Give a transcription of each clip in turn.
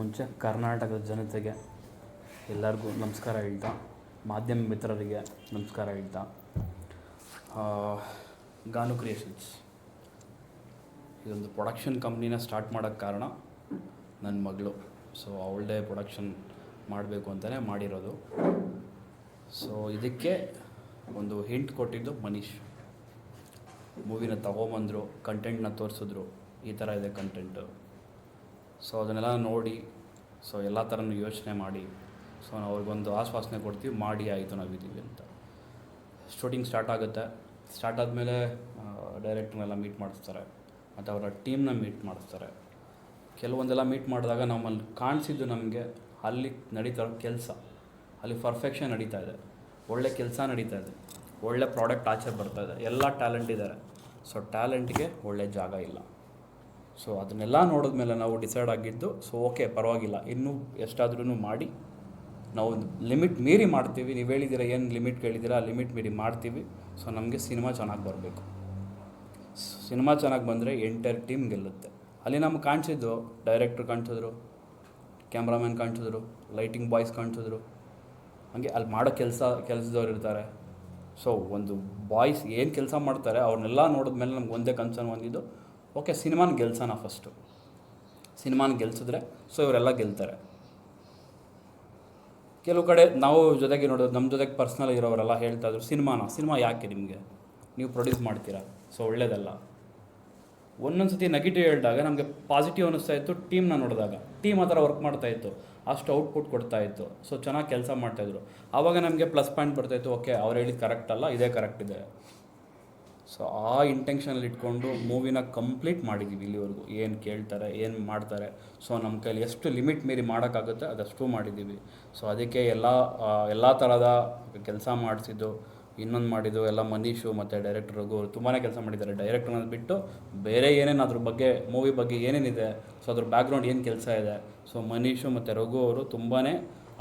ಮುಂಚೆ ಕರ್ನಾಟಕದ ಜನತೆಗೆ ಎಲ್ಲರಿಗೂ ನಮಸ್ಕಾರ ಹೇಳ್ತಾ, ಮಾಧ್ಯಮ ಮಿತ್ರರಿಗೆ ನಮಸ್ಕಾರ ಹೇಳ್ತಾ, ಗಾನು ಕ್ರಿಯೇಷನ್ಸ್ ಇದೊಂದು ಪ್ರೊಡಕ್ಷನ್ ಕಂಪ್ನಿನ ಸ್ಟಾರ್ಟ್ ಮಾಡೋಕ್ಕೆ ಕಾರಣ ನನ್ನ ಮಗಳು. ಸೊ ಅವಳದೇ ಪ್ರೊಡಕ್ಷನ್ ಮಾಡಬೇಕು ಅಂತಲೇ ಮಾಡಿರೋದು. ಸೊ ಇದಕ್ಕೆ ಒಂದು ಹಿಂಟ್ ಕೊಟ್ಟಿದ್ದು ಮನೀಶ್. ಮೂವಿನ ತಗೊಂಬಂದರು, ಕಂಟೆಂಟ್ನ ತೋರಿಸಿದ್ರು, ಈ ಥರ ಇದೆ ಕಂಟೆಂಟು. ಸೊ ಅದನ್ನೆಲ್ಲ ನೋಡಿ ಎಲ್ಲ ಥರನೂ ಯೋಚನೆ ಮಾಡಿ ನಾವು ಅವ್ರಿಗೊಂದು ಆಶ್ವಾಸನೆ ಕೊಡ್ತೀವಿ, ಮಾಡಿ ಆಯಿತು ನಾವಿದ್ದೀವಿ ಅಂತ. ಶೂಟಿಂಗ್ ಸ್ಟಾರ್ಟ್ ಆಗುತ್ತೆ. ಸ್ಟಾರ್ಟ್ ಆದಮೇಲೆ ಡೈರೆಕ್ಟ್ರನ್ನೆಲ್ಲ ಮೀಟ್ ಮಾಡಿಸ್ತಾರೆ ಮತ್ತು ಅವರ ಟೀಮ್ನ ಮೀಟ್ ಮಾಡಿಸ್ತಾರೆ. ಕೆಲವೊಂದೆಲ್ಲ ಮೀಟ್ ಮಾಡಿದಾಗ ನಮ್ಮಲ್ಲಿ ಕಾಣಿಸಿದ್ದು ನಮಗೆ ಅಲ್ಲಿ ನಡೀತಾ ಇರೋ ಕೆಲಸ, ಅಲ್ಲಿ ಪರ್ಫೆಕ್ಷನ್ ನಡೀತಾ ಇದೆ, ಒಳ್ಳೆ ಕೆಲಸ ನಡೀತಾ ಇದೆ, ಒಳ್ಳೆ ಪ್ರಾಡಕ್ಟ್ ಆಚೆ ಬರ್ತಾಯಿದೆ, ಎಲ್ಲ ಟ್ಯಾಲೆಂಟ್ ಇದ್ದಾರೆ. ಸೊ ಟ್ಯಾಲೆಂಟ್ಗೆ ಒಳ್ಳೆ ಜಾಗ ಇಲ್ಲ. ಸೊ ಅದನ್ನೆಲ್ಲ ನೋಡಿದ್ಮೇಲೆ ನಾವು ಡಿಸೈಡ್ ಆಗಿದ್ದು, ಓಕೆ ಪರವಾಗಿಲ್ಲ, ಇನ್ನೂ ಎಷ್ಟಾದ್ರೂ ಮಾಡಿ, ನಾವು ಲಿಮಿಟ್ ಮೀರಿ ಮಾಡ್ತೀವಿ. ನೀವು ಹೇಳಿದ್ದೀರ ಏನು ಲಿಮಿಟ್ ಕೇಳಿದ್ದೀರ, ಆ ಲಿಮಿಟ್ ಮೀರಿ ಮಾಡ್ತೀವಿ. ಸೊ ನಮಗೆ ಸಿನಿಮಾ ಚೆನ್ನಾಗಿ ಬರಬೇಕು. ಸಿನಿಮಾ ಚೆನ್ನಾಗಿ ಬಂದರೆ ಎಂಟೈರ್ ಟೀಮ್ ಗೆಲ್ಲುತ್ತೆ. ಅಲ್ಲಿ ನಮ್ಗೆ ಕಾಣಿಸಿದ್ದು ಡೈರೆಕ್ಟ್ರು ಕಾಣಿಸಿದ್ರು, ಕ್ಯಾಮ್ರಾಮನ್ ಕಾಣಿಸಿದ್ರು, ಲೈಟಿಂಗ್ ಬಾಯ್ಸ್ ಕಾಣಿಸಿದ್ರು, ಹಾಗೆ ಅಲ್ಲಿ ಮಾಡೋ ಕೆಲಸದವ್ರು ಇರ್ತಾರೆ. ಸೊ ಒಂದು ಬಾಯ್ಸ್ ಏನು ಕೆಲಸ ಮಾಡ್ತಾರೆ ಅವ್ರನ್ನೆಲ್ಲ ನೋಡಿದ್ಮೇಲೆ ನಮ್ಗೆ ಒಂದೇ ಕನ್ಸರ್ನ್ ಬಂದಿದ್ದು, ಓಕೆ ಸಿನಿಮಾನ ಗೆಲ್ಸೋಣ ಫಸ್ಟು. ಸಿನಿಮಾನ ಗೆಲ್ಸಿದ್ರೆ ಇವರೆಲ್ಲ ಗೆಲ್ತಾರೆ. ಕೆಲವು ಕಡೆ ನಾವು ಜೊತೆಗೆ ನೋಡೋದು, ನಮ್ಮ ಜೊತೆಗೆ ಪರ್ಸ್ನಲ್ ಇರೋರೆಲ್ಲ ಹೇಳ್ತಾಯಿದ್ರು, ಸಿನಿಮಾ ಯಾಕೆ ನಿಮಗೆ, ನೀವು ಪ್ರೊಡ್ಯೂಸ್ ಮಾಡ್ತೀರಾ, ಸೊ ಒಳ್ಳೇದಲ್ಲ. ಒಂದೊಂದು ಸತಿ ನೆಗೆಟಿವ್ ಹೇಳಿದಾಗ ನಮಗೆ ಪಾಸಿಟಿವ್ ಅನ್ನಿಸ್ತಾ ಇತ್ತು. ಟೀಮ್ನ ನೋಡಿದಾಗ ಟೀಮ್ ಆ ಥರ ವರ್ಕ್ ಮಾಡ್ತಾಯಿತ್ತು, ಅಷ್ಟು ಔಟ್ಪುಟ್ ಕೊಡ್ತಾಯಿತ್ತು. ಸೊ ಚೆನ್ನಾಗಿ ಕೆಲಸ ಮಾಡ್ತಾಯಿದ್ರು. ಆವಾಗ ನಮಗೆ ಪ್ಲಸ್ ಪಾಯಿಂಟ್ ಬರ್ತಾಯಿತ್ತು, ಓಕೆ ಅವ್ರು ಹೇಳಿದ್ದು ಕರೆಕ್ಟ್ ಅಲ್ಲ, ಇದೇ ಕರೆಕ್ಟ್ ಇದೆ. ಸೊ ಆ ಇಂಟೆನ್ಷನಲ್ಲಿ ಇಟ್ಕೊಂಡು ಮೂವಿನ ಕಂಪ್ಲೀಟ್ ಮಾಡಿದ್ದೀವಿ ಇಲ್ಲಿವರೆಗೂ. ಏನು ಕೇಳ್ತಾರೆ, ಏನು ಮಾಡ್ತಾರೆ, ಸೊ ನಮ್ಮ ಕೈಲಿ ಎಷ್ಟು ಲಿಮಿಟ್ ಮೀರಿ ಮಾಡೋಕ್ಕಾಗುತ್ತೆ ಅದಷ್ಟು ಮಾಡಿದ್ದೀವಿ. ಸೊ ಅದಕ್ಕೆ ಎಲ್ಲ ಥರದ ಕೆಲಸ ಮಾಡಿಸಿದ್ದು, ಇನ್ನೊಂದು ಮಾಡಿದ್ದು ಎಲ್ಲ ಮನೀಶು ಮತ್ತು ಡೈರೆಕ್ಟರ್ ರಘು ಅವರು ತುಂಬಾ ಕೆಲಸ ಮಾಡಿದ್ದಾರೆ. ಡೈರೆಕ್ಟರ್ನ ಬಿಟ್ಟು ಬೇರೆ ಏನೇನು ಅದ್ರ ಬಗ್ಗೆ, ಮೂವಿ ಬಗ್ಗೆ ಏನೇನಿದೆ, ಸೊ ಅದ್ರ ಬ್ಯಾಕ್ಗ್ರೌಂಡ್ ಏನು ಕೆಲಸ ಇದೆ, ಸೊ ಮನೀಶು ಮತ್ತು ರಘು ಅವರು ತುಂಬಾ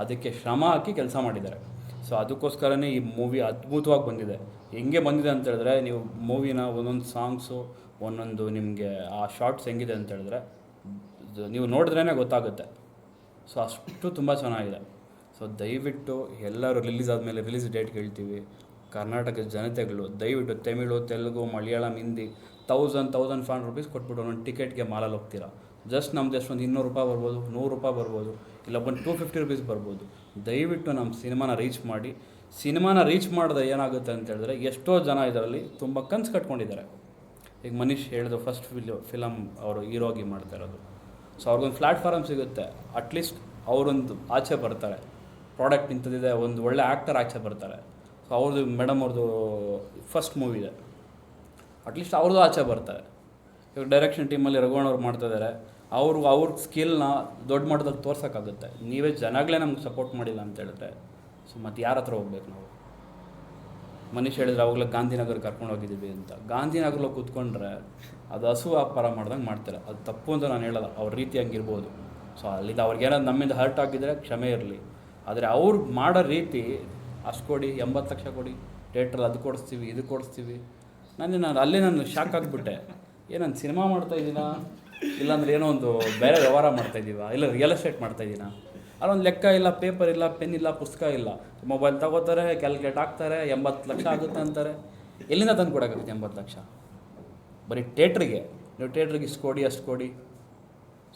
ಅದಕ್ಕೆ ಶ್ರಮ ಹಾಕಿ ಕೆಲಸ ಮಾಡಿದ್ದಾರೆ. ಸೊ ಅದಕ್ಕೋಸ್ಕರನೇ ಈ ಮೂವಿ ಅದ್ಭುತವಾಗಿ ಬಂದಿದೆ. ಹೆಂಗೆ ಬಂದಿದೆ ಅಂತ ಹೇಳಿದ್ರೆ, ನೀವು ಮೂವಿನ ಒಂದೊಂದು ಸಾಂಗ್ಸು, ಒಂದೊಂದು ನಿಮಗೆ ಆ ಶಾರ್ಟ್ಸ್ ಹೆಂಗಿದೆ ಅಂತ ಹೇಳಿದ್ರೆ ನೀವು ನೋಡಿದ್ರೇ ಗೊತ್ತಾಗುತ್ತೆ. ಸೊ ಅಷ್ಟು ತುಂಬ ಚೆನ್ನಾಗಿದೆ. ಸೊ ದಯವಿಟ್ಟು ಎಲ್ಲರೂ ರಿಲೀಸ್ ಆದಮೇಲೆ ರಿಲೀಸ್ ಡೇಟ್ ಹೇಳ್ತೀವಿ. ಕರ್ನಾಟಕದ ಜನತೆಗಳು ದಯವಿಟ್ಟು ತಮಿಳು, ತೆಲುಗು, ಮಲಯಾಳಂ, ಹಿಂದಿ 1,500 ರೂಪೀಸ್ ಕೊಟ್ಬಿಟ್ಟು ಒಂದೊಂದು ಟಿಕೆಟ್ಗೆ ಮಾಲಲ್ಲಿ ಹೋಗ್ತೀರಾ. ಜಸ್ಟ್ ನಮ್ದು ಎಷ್ಟೊಂದು 200 ರೂಪಾಯಿ ಬರ್ಬೋದು, 100 ರೂಪಾಯಿ ಬರ್ಬೋದು, ಇಲ್ಲ ಒಂದು 250 ರೂಪೀಸ್ ಬರ್ಬೋದು. ದಯವಿಟ್ಟು ನಮ್ಮ ಸಿನಿಮಾನ ರೀಚ್ ಮಾಡಿ. ಸಿನಿಮಾನ ರೀಚ್ ಮಾಡಿದ್ರೆ ಏನಾಗುತ್ತೆ ಅಂತ ಹೇಳಿದ್ರೆ, ಎಷ್ಟೋ ಜನ ಇದರಲ್ಲಿ ತುಂಬ ಕನಸು ಕಟ್ಕೊಂಡಿದ್ದಾರೆ. ಈಗ ಮನೀಶ್ ಹೇಳಿದ್ರು, ಫಸ್ಟ್ ಫಿಲಮ್ ಅವರು ಹೀರೋಗಿ ಮಾಡ್ತಾ ಇರೋದು. ಸೊ ಅವ್ರಿಗೊಂದು ಪ್ಲ್ಯಾಟ್ಫಾರ್ಮ್ ಸಿಗುತ್ತೆ. ಅಟ್ಲೀಸ್ಟ್ ಅವರೊಂದು ಆಚೆ ಬರ್ತಾರೆ, ಪ್ರಾಡಕ್ಟ್ ಇಂಥದ್ದಿದೆ, ಒಂದು ಒಳ್ಳೆ ಆ್ಯಕ್ಟರ್ ಆಚೆ ಬರ್ತಾರೆ. ಸೊ ಅವ್ರದ್ದು ಮೇಡಮ್ ಅವ್ರದ್ದು ಫಸ್ಟ್ ಮೂವಿ ಇದೆ, ಅಟ್ಲೀಸ್ಟ್ ಅವ್ರದ್ದು ಆಚೆ ಬರ್ತಾರೆ. ಇವಾಗ ಡೈರೆಕ್ಷನ್ ಟೀಮಲ್ಲಿ ರಘುವಣ್ಣವ್ರು ಮಾಡ್ತಾಯಿದ್ದಾರೆ. ಅವ್ರ ಸ್ಕಿಲ್ನ ದೊಡ್ಡ ಮಟ್ಟದಲ್ಲಿ ತೋರ್ಸೋಕ್ಕಾಗುತ್ತೆ. ನೀವೇ ಜನಗಳೇ ನಮ್ಗೆ ಸಪೋರ್ಟ್ ಮಾಡಿಲ್ಲ ಅಂತ ಹೇಳಿದ್ರೆ, ಸೊ ಮತ್ತು ಯಾರ ಹತ್ರ ಹೋಗ್ಬೇಕು ನಾವು? ಮನೀಶ್ ಹೇಳಿದ್ರೆ ಅವಾಗಲೇ ಗಾಂಧಿನಗರ ಕರ್ಕೊಂಡು ಹೋಗಿದ್ದೀವಿ ಅಂತ. ಗಾಂಧಿನಗರಲ್ಲಿ ಕೂತ್ಕೊಂಡ್ರೆ ಅದು ಹಸು ವ್ಯಾಪಾರ ಮಾಡ್ದಂಗೆ ಮಾಡ್ತಾರೆ. ಅದು ತಪ್ಪು ಅಂತ ನಾನು ಹೇಳೋಲ್ಲ, ಅವ್ರ ರೀತಿ ಹಂಗಿರ್ಬೋದು. ಸೊ ಅಲ್ಲಿಂದ ಅವ್ರಿಗೇನಾದ್ರು ನಮ್ಮಿಂದ ಹರ್ಟ್ ಆಗಿದ್ದರೆ ಕ್ಷಮೆ ಇರಲಿ. ಆದರೆ ಅವ್ರು ಮಾಡೋ ರೀತಿ, ಅಷ್ಟು ಕೊಡಿ, 80 ಲಕ್ಷ ಕೊಡಿ, ಥಿಯೇಟ್ರಲ್ಲಿ ಅದು ಕೊಡಿಸ್ತೀವಿ, ಇದು ಕೊಡಿಸ್ತೀವಿ. ನಾನು ಶಾಕ್ ಆಗಿಬಿಟ್ಟೆ. ನಾನು ಸಿನಿಮಾ ಮಾಡ್ತಾಯಿದ್ದೀನಾ, ಇಲ್ಲಾಂದ್ರೆ ಏನೋ ಒಂದು ಬೇರೆ ವ್ಯವಹಾರ ಮಾಡ್ತಾಯಿದ್ದೀವ, ಇಲ್ಲ ರಿಯಲ್ ಎಸ್ಟೇಟ್ ಮಾಡ್ತಾಯಿದ್ದೀನಾ? ಅಲ್ಲೊಂದು ಲೆಕ್ಕ ಇಲ್ಲ, ಪೇಪರ್ ಇಲ್ಲ, ಪೆನ್ ಇಲ್ಲ, ಪುಸ್ತಕ ಇಲ್ಲ. ಮೊಬೈಲ್ ತಗೋತಾರೆ, ಕ್ಯಾಲ್ಕುಲೇಟ್ ಹಾಕ್ತಾರೆ, 80 ಲಕ್ಷ ಆಗುತ್ತೆ ಅಂತಾರೆ. ಎಲ್ಲಿಂದ ತಂದು ಕೊಡೋಕ್ಕಾಗುತ್ತೆ 80 ಲಕ್ಷ? ಬರೀ ಥಿಯೇಟ್ರಿಗೆ, ನೀವು ಥಿಯೇಟ್ರಿಗೆ ಇಷ್ಟು ಕೊಡಿ, ಅಷ್ಟು ಕೊಡಿ.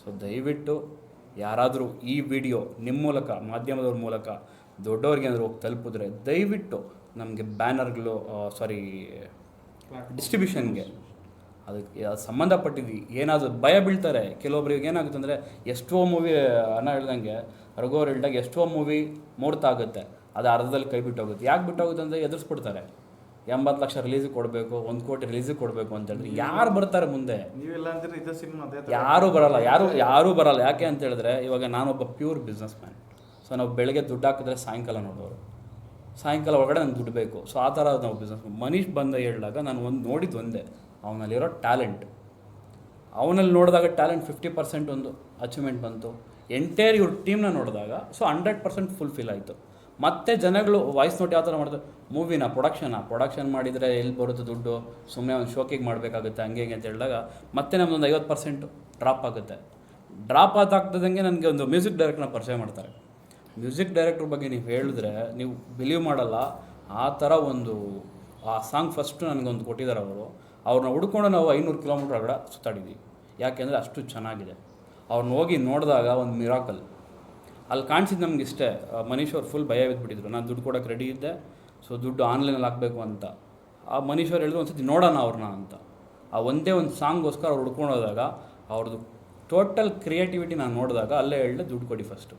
ಸೊ ದಯವಿಟ್ಟು ಯಾರಾದರೂ ಈ ವಿಡಿಯೋ ನಿಮ್ಮ ಮೂಲಕ, ಮಾಧ್ಯಮದವ್ರ ಮೂಲಕ ದೊಡ್ಡವ್ರಿಗೆ ಏನಾದರೂ ಹೋಗಿ ತಲುಪಿದ್ರೆ, ದಯವಿಟ್ಟು ನಮಗೆ ಬ್ಯಾನರ್ಗಳು, ಡಿಸ್ಟ್ರಿಬ್ಯೂಷನ್ಗೆ ಅದಕ್ಕೆ ಸಂಬಂಧಪಟ್ಟಿದ್ದು ಏನಾದರೂ ಭಯ ಬೀಳ್ತಾರೆ. ಕೆಲವೊಬ್ರಿಗೆ ಏನಾಗುತ್ತೆ ಅಂದರೆ, ಎಷ್ಟೋ ಮೂವಿ ಅನ್ನ ಹೇಳ್ದಂಗೆ, ರಘುವ್ರು ಹೇಳ್ದಾಗ ಎಷ್ಟೋ ಮೂವಿ ಮುಹೂರ್ತ ಆಗುತ್ತೆ, ಅದು ಅರ್ಧದಲ್ಲಿ ಕೈ ಬಿಟ್ಟೋಗುತ್ತೆ. ಯಾಕೆ ಬಿಟ್ಟೋಗುತ್ತೆ ಅಂದರೆ ಎದುರಿಸ್ಬಿಡ್ತಾರೆ. 80 ಲಕ್ಷ ರಿಲೀಸಿಗೆ ಕೊಡಬೇಕು, 1 ಕೋಟಿ ರಿಲೀಸಿಗೆ ಕೊಡಬೇಕು ಅಂತ ಹೇಳಿದ್ರೆ ಯಾರು ಬರ್ತಾರೆ ಮುಂದೆ? ಯಾರೂ ಬರಲ್ಲ. ಯಾಕೆ ಅಂತ ಹೇಳಿದ್ರೆ, ಇವಾಗ ನಾನೊಬ್ಬ ಪ್ಯೂರ್ ಬಿಸ್ನೆಸ್ ಮ್ಯಾನ್. ಸೊ ನಾವು ಬೆಳಗ್ಗೆ ದುಡ್ಡು ಹಾಕಿದ್ರೆ ಸಾಯಂಕಾಲ ನೋಡೋರು, ಸಾಯಂಕಾಲ ಒಳಗಡೆ ನನಗೆ ದುಡ್ಡು ಬೇಕು. ಸೊ ಆ ಥರ ನಾವು ಬಿಸ್ನೆಸ್. ಮನೀಶ್ ಬಂದ ಹೇಳಿದಾಗ ನಾನು ನೋಡಿದ್ದು ಒಂದೇ, ಅವನಲ್ಲಿರೋ ಟ್ಯಾಲೆಂಟ್. ಅವನಲ್ಲಿ ನೋಡಿದಾಗ ಟ್ಯಾಲೆಂಟ್ 50% ಒಂದು ಅಚೀವ್ಮೆಂಟ್ ಬಂತು. ಎಂಟೈರ್ ಇವ್ರ ಟೀಮ್ನ ನೋಡಿದಾಗ 100% ಫುಲ್ಫಿಲ್ ಆಯಿತು. ಮತ್ತು ಜನಗಳು ವಾಯ್ಸ್ ನೋಟ್ ಯಾವ ಥರ ಮಾಡ್ತಾರೆ, ಮೂವಿನ ಪ್ರೊಡಕ್ಷನ್ ಮಾಡಿದರೆ ಎಲ್ಲಿ ಬರುತ್ತೆ ದುಡ್ಡು, ಸುಮ್ಮನೆ ಒಂದು ಶೋಕಿಗೆ ಮಾಡಬೇಕಾಗುತ್ತೆ, ಹಂಗೆ ಅಂತ ಹೇಳಿದಾಗ ಮತ್ತೆ ನಮ್ಮದೊಂದು 50% ಡ್ರಾಪ್ ಆಗುತ್ತೆ. ಡ್ರಾಪ್ ಆಗ್ತದಂಗೆ ನನಗೆ ಒಂದು ಮ್ಯೂಸಿಕ್ ಡೈರೆಕ್ಟ್ರನ್ನ ಪರಿಚಯ ಮಾಡ್ತಾರೆ. ಮ್ಯೂಸಿಕ್ ಡೈರೆಕ್ಟ್ರ್ ಬಗ್ಗೆ ನೀವು ಹೇಳಿದ್ರೆ ನೀವು ಬಿಲೀವ್ ಮಾಡಲ್ಲ, ಆ ಥರ ಒಂದು ಆ ಸಾಂಗ್ ಫಸ್ಟು ನನಗೊಂದು ಕೊಟ್ಟಿದ್ದಾರೆ ಅವರು. ಅವ್ರನ್ನ ಹುಡ್ಕೊಂಡು ನಾವು 500 ಕಿಲೋಮೀಟ್ರ್ ಹೊರಗಡೆ ಸುತ್ತಾಡಿದ್ವಿ. ಯಾಕೆಂದರೆ ಅಷ್ಟು ಚೆನ್ನಾಗಿದೆ. ಅವ್ರನ್ನ ಹೋಗಿ ನೋಡಿದಾಗ ಒಂದು ಮಿರಾಕಲ್. ಅಲ್ಲಿ ಕಾಣಿಸಿದ್ದು ನಮ್ಗೆ ಇಷ್ಟೇ, ಮನೀಶ್ ಅವ್ರು ಫುಲ್ ಭಯ ಬಿದ್ದುಬಿಟ್ಟಿದ್ರು. ನಾನು ದುಡ್ಡು ಕೊಡೋಕ್ಕೆ ರೆಡಿ ಇದ್ದೆ, ಸೊ ದುಡ್ಡು ಆನ್ಲೈನಲ್ಲಿ ಹಾಕಬೇಕು ಅಂತ. ಆ ಮನೀಶ್ ಅವ್ರು ಹೇಳಿದ್ರು ಒಂದು ಸತಿ ನೋಡೋಣ ಅವ್ರನ್ನ ಅಂತ. ಆ ಒಂದೇ ಒಂದು ಸಾಂಗ್ಗೋಸ್ಕರ ಅವ್ರು ಹುಡ್ಕೊಂಡು ಹೋದಾಗ ಅವ್ರದ್ದು ಟೋಟಲ್ ಕ್ರಿಯೇಟಿವಿಟಿ ನಾನು ನೋಡಿದಾಗ ಅಲ್ಲೇ ಹೇಳಿದೆ, ದುಡ್ಡು ಕೊಡಿ ಫಸ್ಟು,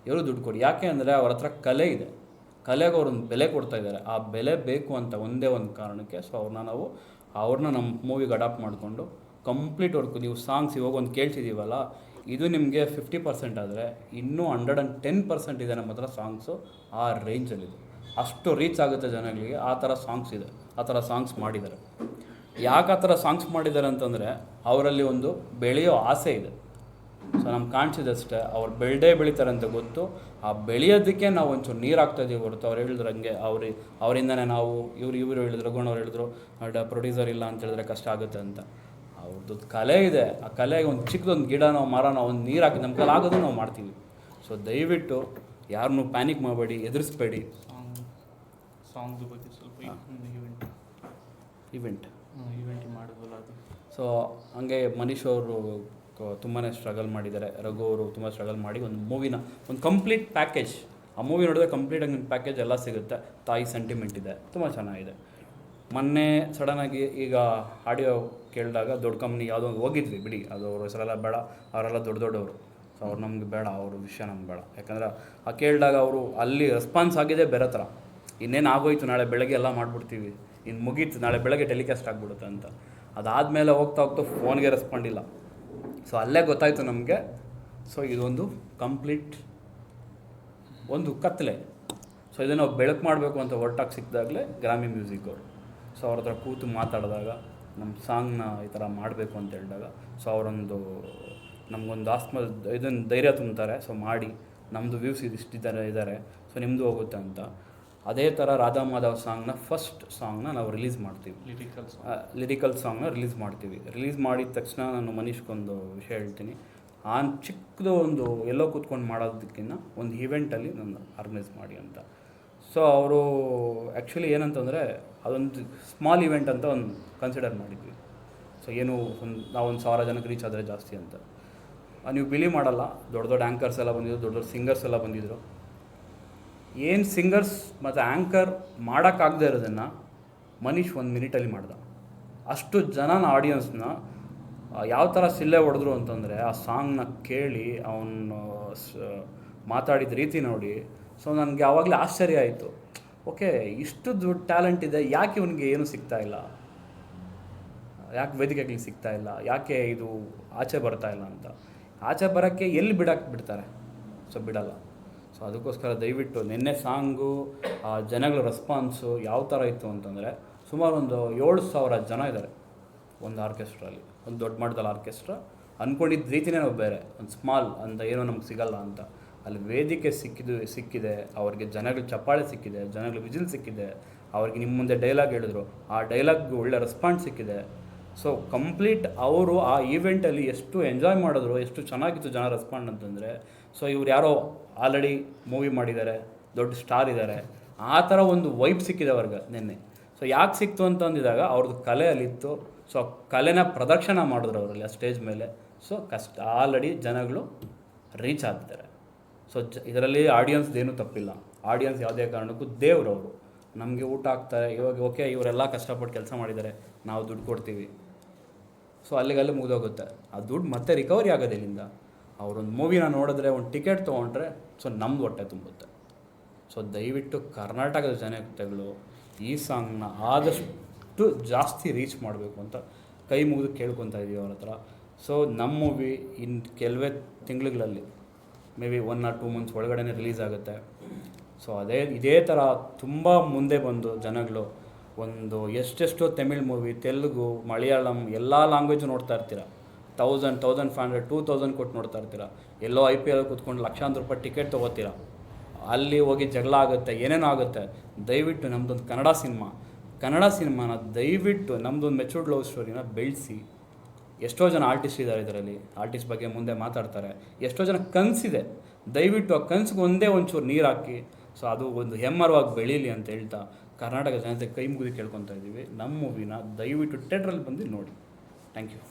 ಇವರು ದುಡ್ಡು ಕೊಡಿ. ಯಾಕೆ ಅಂದರೆ ಅವ್ರ ಹತ್ರ ಕಲೆ ಇದೆ, ಕಲೆಗೆ ಅವ್ರೊಂದು ಬೆಲೆ ಕೊಡ್ತಾಯಿದ್ದಾರೆ. ಆ ಬೆಲೆ ಬೇಕು ಅಂತ ಒಂದೇ ಒಂದು ಕಾರಣಕ್ಕೆ ಸೊ ಅವ್ರನ್ನ ನಮ್ಮ ಮೂವಿಗೆ ಅಡಾಪ್ಟ್ ಮಾಡಿಕೊಂಡು ಕಂಪ್ಲೀಟ್ ವರ್ಕ್. ನೀವು ಸಾಂಗ್ಸ್ ಇವಾಗ ಒಂದು ಕೇಳ್ತಿದ್ದೀವಲ್ಲ, ಇದು ನಿಮಗೆ 50% ಆದರೆ ಇನ್ನೂ 110% ಇದೆ ನಮ್ಮ ಹತ್ರ ಸಾಂಗ್ಸು. ಆ ರೇಂಜಲ್ಲಿದೆ, ಅಷ್ಟು ರೀಚ್ ಆಗುತ್ತೆ ಜನಗಳಿಗೆ. ಆ ಥರ ಸಾಂಗ್ಸ್ ಇದೆ, ಆ ಥರ ಸಾಂಗ್ಸ್ ಮಾಡಿದ್ದಾರೆ. ಯಾಕೆ ಆ ಥರ ಸಾಂಗ್ಸ್ ಮಾಡಿದ್ದಾರೆ ಅಂತಂದರೆ ಅವರಲ್ಲಿ ಒಂದು ಬೆಳೆಯೋ ಆಸೆ ಇದೆ. ಸೊ ನಮ್ಗೆ ಕಾಣಿಸಿದಷ್ಟೇ ಅವ್ರು ಬೆಳೀತಾರೆ ಅಂತ ಗೊತ್ತು. ಆ ಬೆಳೆಯೋದಕ್ಕೆ ನಾವು ಒಂಚೂರು ನೀರು ಹಾಕ್ತಾಯಿದ್ದೀವಿ ಹೊರತು. ಅವ್ರು ಹೇಳಿದ್ರು ಹಂಗೆ ಅವರಿಂದನೇ ನಾವು ಇವರು ಹೇಳಿದ್ರು, ರಘುವಣ್ಣ ಅವ್ರು ಹೇಳಿದ್ರು ಪ್ರೊಡ್ಯೂಸರ್ ಇಲ್ಲ ಅಂತ ಹೇಳಿದ್ರೆ ಕಷ್ಟ ಆಗುತ್ತೆ ಅಂತ. ಅವ್ರದ್ದು ಕಲೆ ಇದೆ, ಆ ಕಲೆಗೆ ಒಂದು ಚಿಕ್ಕದೊಂದು ಗಿಡನೋ ಮರನೋ ಒಂದು ನೀರು ಹಾಕಿ ನಮ್ಮ ಕೈಲಿ ಆಗೋದು ನಾವು ಮಾಡ್ತೀವಿ. ಸೊ ದಯವಿಟ್ಟು ಯಾರನ್ನೂ ಪ್ಯಾನಿಕ್ ಮಾಡಬೇಡಿ, ಎದುರಿಸ್ಬೇಡಿ. ಸಾಂಗ್ದು ಬಗ್ಗೆ ಸ್ವಲ್ಪ ಇವೆಂಟ್ ಮಾಡೋದಲ್ಲ ಅದು. ಸೊ ಹಂಗೆ ಮನೀಶ್ ಅವರು ತುಂಬಾ ಸ್ಟ್ರಗಲ್ ಮಾಡಿದ್ದಾರೆ, ರಘು ಅವರು ತುಂಬ ಸ್ಟ್ರಗಲ್ ಮಾಡಿ ಒಂದು ಮೂವಿನ ಒಂದು ಕಂಪ್ಲೀಟ್ ಪ್ಯಾಕೇಜ್. ಆ ಮೂವಿ ನೋಡಿದ್ರೆ ಕಂಪ್ಲೀಟಾಗಿ ನಿಮ್ಮ ಪ್ಯಾಕೇಜ್ ಎಲ್ಲ ಸಿಗುತ್ತೆ. ತಾಯಿ ಸೆಂಟಿಮೆಂಟ್ ಇದೆ, ತುಂಬ ಚೆನ್ನಾಗಿದೆ. ಮೊನ್ನೆ ಸಡನ್ನಾಗಿ ಈಗ ಆಡಿಯೋ ಕೇಳಿದಾಗ ದೊಡ್ಡ ಕಂಪ್ನಿ ಯಾವುದೋ ಒಂದು ಹೋಗಿದ್ವಿ ಬಿಡಿ, ಅದು ಅವ್ರ ಹೆಸರೆಲ್ಲ ಬೇಡ, ಅವರೆಲ್ಲ ದೊಡ್ಡವರು. ಸೊ ಅವ್ರು ನಮ್ಗೆ ಬೇಡ, ಅವ್ರ ವಿಷಯ ನಮ್ಗೆ ಬೇಡ. ಯಾಕಂದರೆ ಆ ಕೇಳಿದಾಗ ಅವರು ಅಲ್ಲಿ ರೆಸ್ಪಾನ್ಸ್ ಆಗಿದೆ ಬೇರೆ ಥರ. ಇನ್ನೇನು ಆಗೋಯ್ತು, ನಾಳೆ ಬೆಳಗ್ಗೆ ಎಲ್ಲ ಮಾಡಿಬಿಡ್ತೀವಿ, ಇನ್ನು ಮುಗೀತು, ನಾಳೆ ಬೆಳಗ್ಗೆ ಟೆಲಿಕಾಸ್ಟ್ ಆಗಿಬಿಡುತ್ತೆ ಅಂತ. ಅದಾದಮೇಲೆ ಹೋಗ್ತಾ ಫೋನ್ಗೆ ರೆಸ್ಪಾಂಡ್ ಇಲ್ಲ. ಸೊ ಅಲ್ಲೇ ಗೊತ್ತಾಯಿತು ನಮಗೆ, ಸೊ ಇದೊಂದು ಕಂಪ್ಲೀಟ್ ಒಂದು ಕತ್ತಲೆ. ಸೊ ಇದನ್ನು ನಾವು ಬೆಳಕು ಮಾಡಬೇಕು ಅಂತ ಹೊರಟಾಗಿ ಸಿಕ್ಕಿದಾಗಲೇ ಗ್ರಾಮಿ ಮ್ಯೂಸಿಕ್ ಅವರು ಸೊ ಅವ್ರ ಹತ್ರ ಕೂತು ಮಾತಾಡಿದಾಗ ನಮ್ಮ ಸಾಂಗ್ನ ಈ ಥರ ಮಾಡಬೇಕು ಅಂತ ಹೇಳಿದಾಗ ಸೊ ಅವರೊಂದು ನಮಗೊಂದು ಇದನ್ನು ಧೈರ್ಯ ತುಂಬ್ತಾರೆ. ಸೊ ಮಾಡಿ, ನಮ್ಮದು ವ್ಯೂಸ್ ಇದ್ದಾರೆ, ಸೊ ನಿಮ್ಮದು ಹೋಗುತ್ತೆ ಅಂತ. ಅದೇ ಥರ ರಾಧಾ ಮಾಧವ್ ಸಾಂಗ್ನ ಫಸ್ಟ್ ಸಾಂಗ್ನ ನಾವು ರಿಲೀಸ್ ಮಾಡ್ತೀವಿ, ಲಿರಿಕಲ್ ಸಾಂಗ್ನ ರಿಲೀಸ್ ಮಾಡ್ತೀವಿ. ರಿಲೀಸ್ ಮಾಡಿದ ತಕ್ಷಣ ನಾನು ಮನೀಶ್ಗೊಂದು ವಿಷಯ ಹೇಳ್ತೀನಿ. ಆ ಚಿಕ್ಕದು ಒಂದು ಎಲ್ಲೋ ಕೂತ್ಕೊಂಡು ಮಾಡೋದಕ್ಕಿಂತ ಒಂದು ಈವೆಂಟಲ್ಲಿ ನಾನು ಆರ್ಗನೈಸ್ ಮಾಡಿ ಅಂತ. ಸೊ ಅವರು ಆ್ಯಕ್ಚುಲಿ ಏನಂತಂದರೆ ಅದೊಂದು ಸ್ಮಾಲ್ ಈವೆಂಟ್ ಅಂತ ಒಂದು ಕನ್ಸಿಡರ್ ಮಾಡಿದ್ವಿ. ಸೊ ಏನು ನಾವು 1000 ಜನಕ್ಕೆ ರೀಚ್ ಆದರೆ ಜಾಸ್ತಿ ಅಂತ. ನೀವು ಬಿಲೀವ್ ಮಾಡಲ್ಲ, ದೊಡ್ಡ ಆ್ಯಂಕರ್ಸ್ ಎಲ್ಲ ಬಂದಿದ್ರು, ದೊಡ್ಡ ಸಿಂಗರ್ಸ್ ಎಲ್ಲ ಬಂದಿದ್ದರು. ಏನು ಸಿಂಗರ್ಸ್ ಮತ್ತು ಆ್ಯಂಕರ್ ಮಾಡೋಕ್ಕಾಗದೇ ಇರೋದನ್ನು ಮನೀಶ್ 1 ಮಿನಿಟಲ್ಲಿ ಮಾಡ್ದ. ಅಷ್ಟು ಜನನ ಆಡಿಯನ್ಸ್ನ ಯಾವ ಥರ ಸಿಲ್ಲೆ ಹೊಡೆದ್ರು ಅಂತಂದರೆ ಆ ಸಾಂಗ್ನ ಕೇಳಿ ಅವನು ಮಾತಾಡಿದ ರೀತಿ ನೋಡಿ. ಸೊ ನನಗೆ ಆವಾಗಲೇ ಆಶ್ಚರ್ಯ ಆಯಿತು, ಓಕೆ ಇಷ್ಟು ದೊಡ್ಡ ಟ್ಯಾಲೆಂಟ್ ಇದೆ, ಯಾಕೆ ಇವನಿಗೆ ಏನೂ ಸಿಗ್ತಾ ಇಲ್ಲ, ಯಾಕೆ ವೇದಿಕೆಗಳಿಗೆ ಸಿಗ್ತಾ ಇಲ್ಲ, ಯಾಕೆ ಇದು ಆಚೆ ಬರ್ತಾ ಇಲ್ಲ ಅಂತ. ಆಚೆ ಬರೋಕ್ಕೆ ಎಲ್ಲಿ ಬಿಡ್ತಾರೆ? ಸೊ ಬಿಡಲ್ಲ. ಸೊ ಅದಕ್ಕೋಸ್ಕರ ದಯವಿಟ್ಟು ನಿನ್ನೆ ಸಾಂಗು ಜನಗಳ ರೆಸ್ಪಾನ್ಸು ಯಾವ ಥರ ಇತ್ತು ಅಂತಂದರೆ ಸುಮಾರು ಒಂದು 7,000 ಜನ ಇದ್ದಾರೆ ಒಂದು ಆರ್ಕೆಸ್ಟ್ರಲ್ಲಿ, ಒಂದು ದೊಡ್ಡ ಮಟ್ಟದಲ್ಲಿ ಆರ್ಕೆಸ್ಟ್ರಾ. ಅಂದ್ಕೊಂಡಿದ್ದ ರೀತಿಯೇ ನಾವು ಬೇರೆ, ಒಂದು ಸ್ಮಾಲ್ ಅಂತ ಏನೋ ನಮ್ಗೆ ಸಿಗಲ್ಲ ಅಂತ. ಅಲ್ಲಿ ವೇದಿಕೆ ಸಿಕ್ಕಿದೆ, ಅವ್ರಿಗೆ ಜನಗಳ ಚಪ್ಪಾಳೆ ಸಿಕ್ಕಿದೆ, ಜನಗಳ ವಿಜಿಲ್ ಸಿಕ್ಕಿದೆ, ಅವ್ರಿಗೆ ನಿಮ್ಮ ಮುಂದೆ ಡೈಲಾಗ್ ಹೇಳಿದ್ರು, ಆ ಡೈಲಾಗ್ಗೆ ಒಳ್ಳೆ ರೆಸ್ಪಾನ್ಸ್ ಸಿಕ್ಕಿದೆ. ಸೊ ಕಂಪ್ಲೀಟ್ ಅವರು ಆ ಈವೆಂಟಲ್ಲಿ ಎಷ್ಟು ಎಂಜಾಯ್ ಮಾಡಿದ್ರು, ಎಷ್ಟು ಚೆನ್ನಾಗಿತ್ತು ಜನ ರೆಸ್ಪಾಂಡ್ ಅಂತಂದರೆ. ಸೊ ಇವ್ರು ಯಾರೋ ಆಲ್ರೆಡಿ ಮೂವಿ ಮಾಡಿದ್ದಾರೆ, ದೊಡ್ಡ ಸ್ಟಾರ್ ಇದ್ದಾರೆ, ಆ ಥರ ಒಂದು ವೈಬ್ ಸಿಕ್ಕಿದೆ ಅವ್ರಿಗೆ ನಿನ್ನೆ. ಸೊ ಯಾಕೆ ಸಿಕ್ತು ಅಂತಂದಿದಾಗ ಅವ್ರದ್ದು ಕಲೆ ಅಲ್ಲಿತ್ತು. ಸೊ ಕಲೆನ ಪ್ರದರ್ಶನ ಮಾಡಿದ್ರು ಅವರಲ್ಲಿ ಆ ಸ್ಟೇಜ್ ಮೇಲೆ. ಸೊ ಆಲ್ರೆಡಿ ಜನಗಳು ರೀಚ್ ಆಗ್ತಿದ್ದಾರೆ. ಸೊ ಇದರಲ್ಲಿ ಆಡಿಯನ್ಸ್ದೇನೂ ತಪ್ಪಿಲ್ಲ. ಆಡಿಯನ್ಸ್ ಯಾವುದೇ ಕಾರಣಕ್ಕೂ ದೇವ್ರವರು ನಮಗೆ ಊಟ ಹಾಕ್ತಾರೆ. ಇವಾಗ ಓಕೆ ಇವರೆಲ್ಲ ಕಷ್ಟಪಟ್ಟು ಕೆಲಸ ಮಾಡಿದ್ದಾರೆ, ನಾವು ದುಡ್ಡು ಕೊಡ್ತೀವಿ, ಸೊ ಅಲ್ಲಿಗಲ್ಲಿ ಮುಗಿದೋಗುತ್ತೆ. ಆ ದುಡ್ಡು ಮತ್ತೆ ರಿಕವರಿ ಆಗೋದು ಇಲ್ಲಿಂದ. ಅವರೊಂದು ಮೂವಿನ ನೋಡಿದ್ರೆ, ಒಂದು ಟಿಕೆಟ್ ತೊಗೊಂಡ್ರೆ ಸೊ ನಮ್ದು ಹೊಟ್ಟೆ ತುಂಬುತ್ತೆ. ಸೊ ದಯವಿಟ್ಟು ಕರ್ನಾಟಕದ ಜನತೆಗಳು ಈ ಸಾಂಗ್ನ ಆದಷ್ಟು ಜಾಸ್ತಿ ರೀಚ್ ಮಾಡಬೇಕು ಅಂತ ಕೈ ಮುಗಿದು ಕೇಳ್ಕೊತಾ ಇದ್ದೀವಿ ಅವ್ರ ಹತ್ರ. ಸೊ ನಮ್ಮ ಮೂವಿ ಇನ್ನು ಕೆಲವೇ ತಿಂಗಳುಗಳಲ್ಲಿ ಮೇ ಬಿ 1 or 2 months ಒಳಗಡೆ ರಿಲೀಸ್ ಆಗುತ್ತೆ. ಸೊ ಇದೇ ಥರ ತುಂಬ ಮುಂದೆ ಬಂದು ಜನಗಳು ಒಂದು ಎಷ್ಟೆಷ್ಟೋ ತಮಿಳ್ ಮೂವಿ, ತೆಲುಗು, ಮಲಯಾಳಂ ಎಲ್ಲ ಲ್ಯಾಂಗ್ವೇಜು ನೋಡ್ತಾ ಇರ್ತೀರ. 1000, 1500, 2000 ಕೊಟ್ಟು ನೋಡ್ತಾ ಇರ್ತೀರ. ಎಲ್ಲೋ IPL ಕೂತ್ಕೊಂಡು ಲಕ್ಷಾಂತರ ರೂಪಾಯಿ ಟಿಕೆಟ್ ತೊಗೋತೀರ, ಅಲ್ಲಿ ಹೋಗಿ ಜಗಳ ಆಗುತ್ತೆ, ಏನೇನೋ ಆಗುತ್ತೆ. ದಯವಿಟ್ಟು ನಮ್ಮದೊಂದು ಕನ್ನಡ ಸಿನಿಮಾನ ದಯವಿಟ್ಟು ನಮ್ಮದೊಂದು ಮೆಚೂರ್ಡ್ ಲವ್ ಸ್ಟೋರಿನ ಬೆಳೆಸಿ ಎಷ್ಟೋ ಜನ ಆರ್ಟಿಸ್ಟ್ ಇದ್ದಾರೆ ಇದರಲ್ಲಿ, ಆರ್ಟಿಸ್ಟ್ ಬಗ್ಗೆ ಮುಂದೆ ಮಾತಾಡ್ತಾರೆ. ಎಷ್ಟೋ ಜನ ಕನಸಿದೆ, ದಯವಿಟ್ಟು ಆ ಕನಸಿಗೆ ಒಂದೇ ಒಂಚೂರು ನೀರು ಹಾಕಿ, ಸೊ ಅದು ಒಂದು ಹೆಮ್ಮರವಾಗಿ ಬೆಳೀಲಿ ಅಂತ ಹೇಳ್ತಾ ಕರ್ನಾಟಕ ಜನತೆ ಕೈ ಮುಗಿದು ಕೇಳ್ಕೊತಾ ಇದ್ದೀವಿ. ನಮ್ಮ ಮೂವಿನ ದಯವಿಟ್ಟು ಥಿಯೇಟ್ರಲ್ಲಿ ಬಂದು ನೋಡಿ. Thank you.